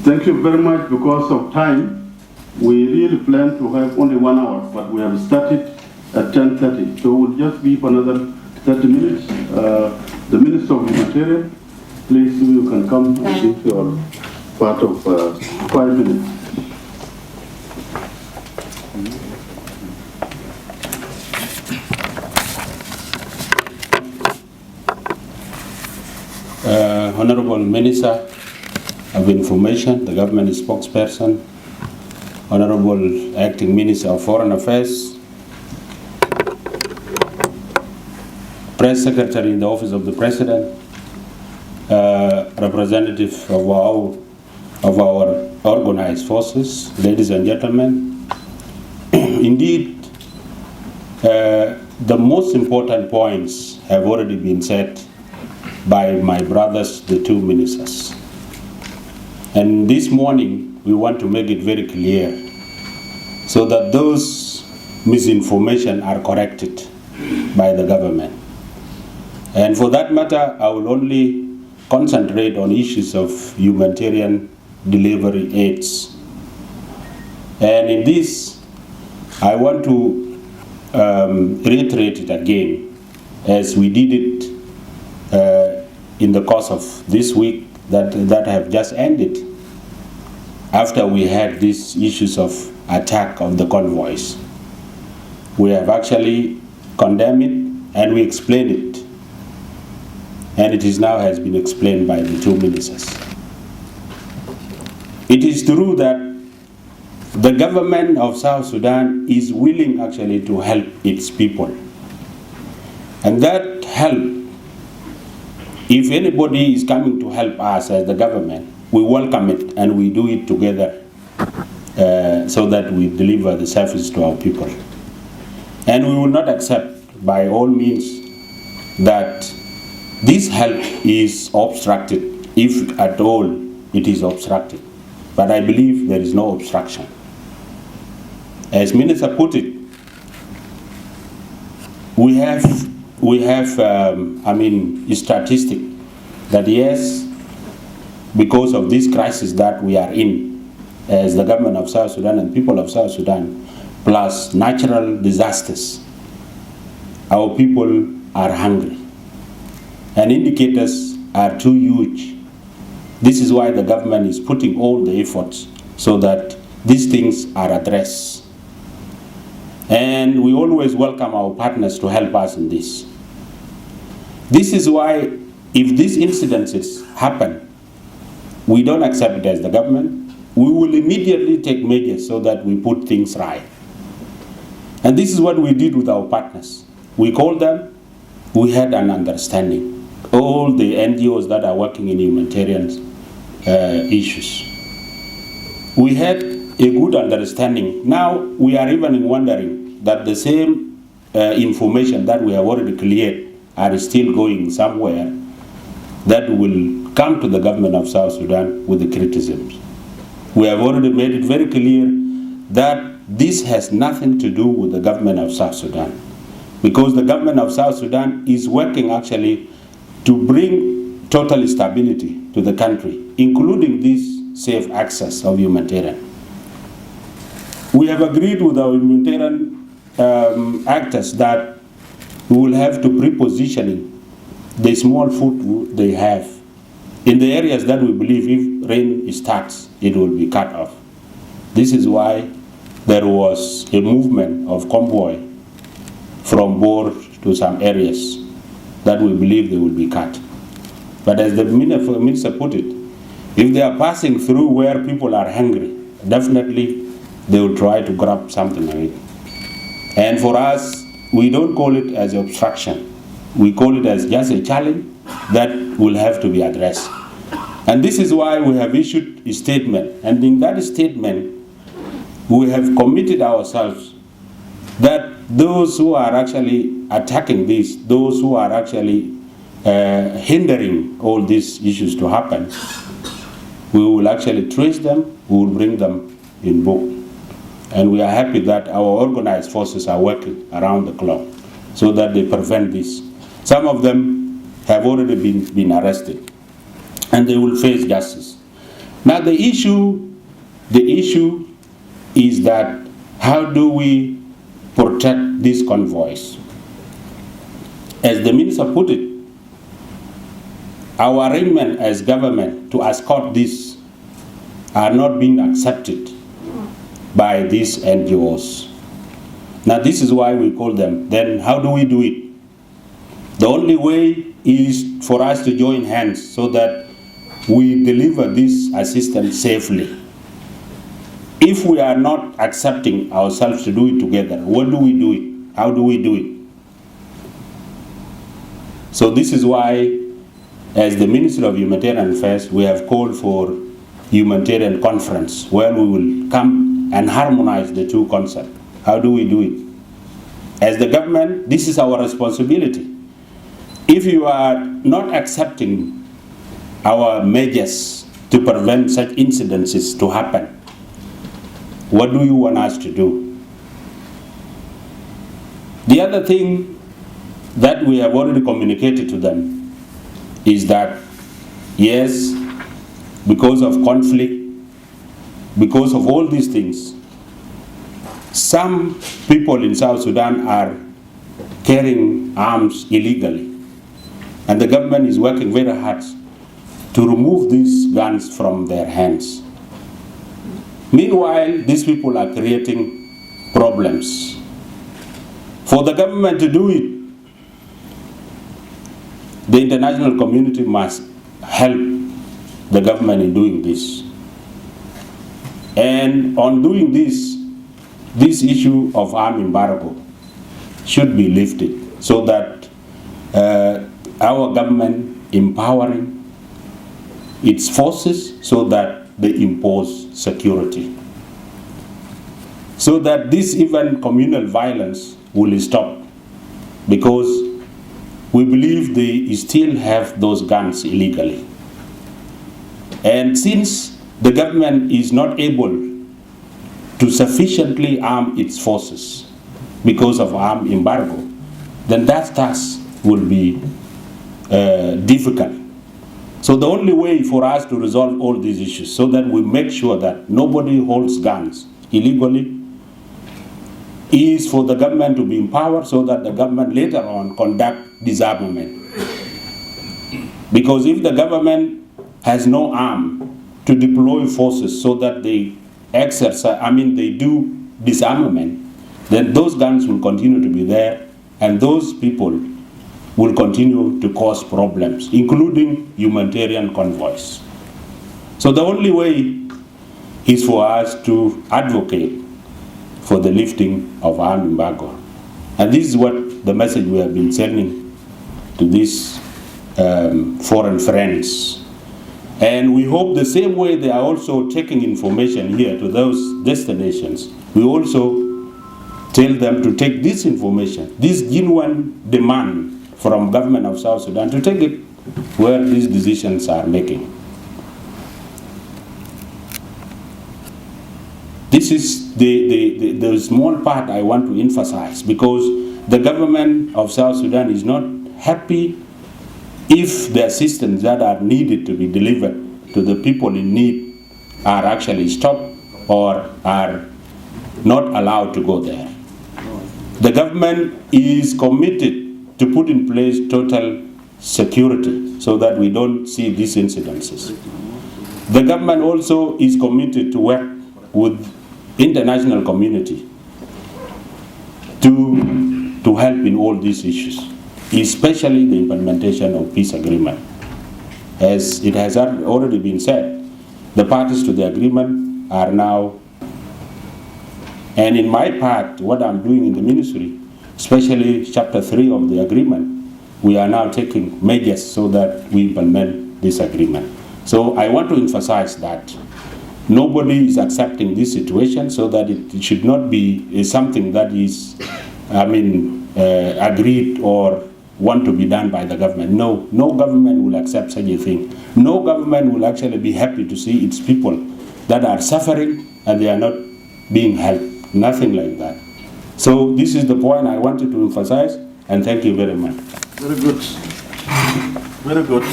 Thank you very much. Because of time, we really plan to have only 1 hour, but we have started at 10:30. So we'll just be for another 30 minutes. The Minister of Humanitarian, please, you can come and give your part of 5 minutes. Honorable Minister of Information, the government spokesperson, Honorable Acting Minister of Foreign Affairs, Press Secretary in the Office of the President, representative of our organized forces, ladies and gentlemen. Indeed, the most important points have already been said by my brothers, the two ministers. And this morning, we want to make it very clear so that those misinformation are corrected by the government. And for that matter, I will only concentrate on issues of humanitarian delivery aids. And in this, I want to reiterate it again, as we did it in the course of this week that have just ended, after we had these issues of attack on the convoys. We have actually condemned it and we explained it. And it is now has been explained by the two ministers. It is true that the government of South Sudan is willing actually to help its people. And that help, if anybody is coming to help us as the government, we welcome it and we do it together so that we deliver the service to our people. And we will not accept by all means that this help is obstructed, if at all it is obstructed. But I believe there is no obstruction. As Minister put it, we have statistic that yes, because of this crisis that we are in, as the government of South Sudan and people of South Sudan, plus natural disasters, our people are hungry. And indicators are too huge. This is why the government is putting all the efforts so that these things are addressed. And we always welcome our partners to help us in this. This is why, if these incidences happen, we don't accept it as the government. We will immediately take measures so that we put things right. And this is what we did with our partners. We called them, we had an understanding. All the NGOs that are working in humanitarian issues. We had a good understanding. Now we are even wondering that the same information that we have already cleared are still going somewhere that will come to the government of South Sudan with the criticisms. We have already made it very clear that this has nothing to do with the government of South Sudan, because the government of South Sudan is working actually to bring total stability to the country, including this safe access of humanitarian. We have agreed with our humanitarian actors that we will have to pre-positioning the small food they have in the areas that we believe if rain starts, it will be cut off. This is why there was a movement of convoy from Bor to some areas that we believe they will be cut. But as the minister put it, if they are passing through where people are hungry, definitely they will try to grab something of it. And for us, we don't call it as obstruction. We call it as just a challenge that will have to be addressed. And this is why we have issued a statement. And in that statement, we have committed ourselves that those who are actually attacking this, those who are actually hindering all these issues to happen, we will actually trace them, we will bring them in book. And we are happy that our organized forces are working around the clock so that they prevent this. Some of them have already been arrested and they will face justice. Now the issue is that how do we protect these convoys? As the minister put it, our arrangement as government to escort this are not being accepted by these NGOs. Now this is why we call them. Then how do we do it? The only way is for us to join hands so that we deliver this assistance safely. If we are not accepting ourselves to do it together, what do we do it? How do we do it? So this is why, as the Ministry of Humanitarian Affairs, we have called for humanitarian conference where we will come and harmonize the two concepts. How do we do it? As the government, this is our responsibility. If you are not accepting our measures to prevent such incidences to happen, what do you want us to do? The other thing that we have already communicated to them is that, yes, because of conflict, because of all these things, some people in South Sudan are carrying arms illegally. And the government is working very hard to remove these guns from their hands. Meanwhile, these people are creating problems. For the government to do it, the international community must help the government in doing this. And on doing this issue of arm embargo should be lifted so that our government empowering its forces so that they impose security. So that this even communal violence will stop, because we believe they still have those guns illegally. And since the government is not able to sufficiently arm its forces because of arm embargo, then that task will be difficult. So the only way for us to resolve all these issues so that we make sure that nobody holds guns illegally is for the government to be empowered so that the government later on conduct disarmament. Because if the government has no arm to deploy forces so that they they do disarmament, then those guns will continue to be there and those people will continue to cause problems, including humanitarian convoys. So the only way is for us to advocate for the lifting of arm embargo. And this is what the message we have been sending to these foreign friends. And we hope the same way they are also taking information here to those destinations, we also tell them to take this information, this genuine demand from Government of South Sudan, to take it where these decisions are making. This is the small part I want to emphasize, because the government of South Sudan is not happy if the assistance that are needed to be delivered to the people in need are actually stopped or are not allowed to go there. The government is committed to put in place total security so that we don't see these incidences. The government also is committed to work with international community to help in all these issues, especially the implementation of peace agreement. As it has already been said, the parties to the agreement are now, and in my part, what I'm doing in the ministry, especially chapter 3 of the agreement, we are now taking measures so that we implement this agreement. So I want to emphasize that nobody is accepting this situation, so that it should not be something that is, agreed or want to be done by the government. No government will accept such a thing. No government will actually be happy to see its people that are suffering and they are not being helped. Nothing like that. So this is the point I wanted to emphasize, and thank you very much. Very good. Very good.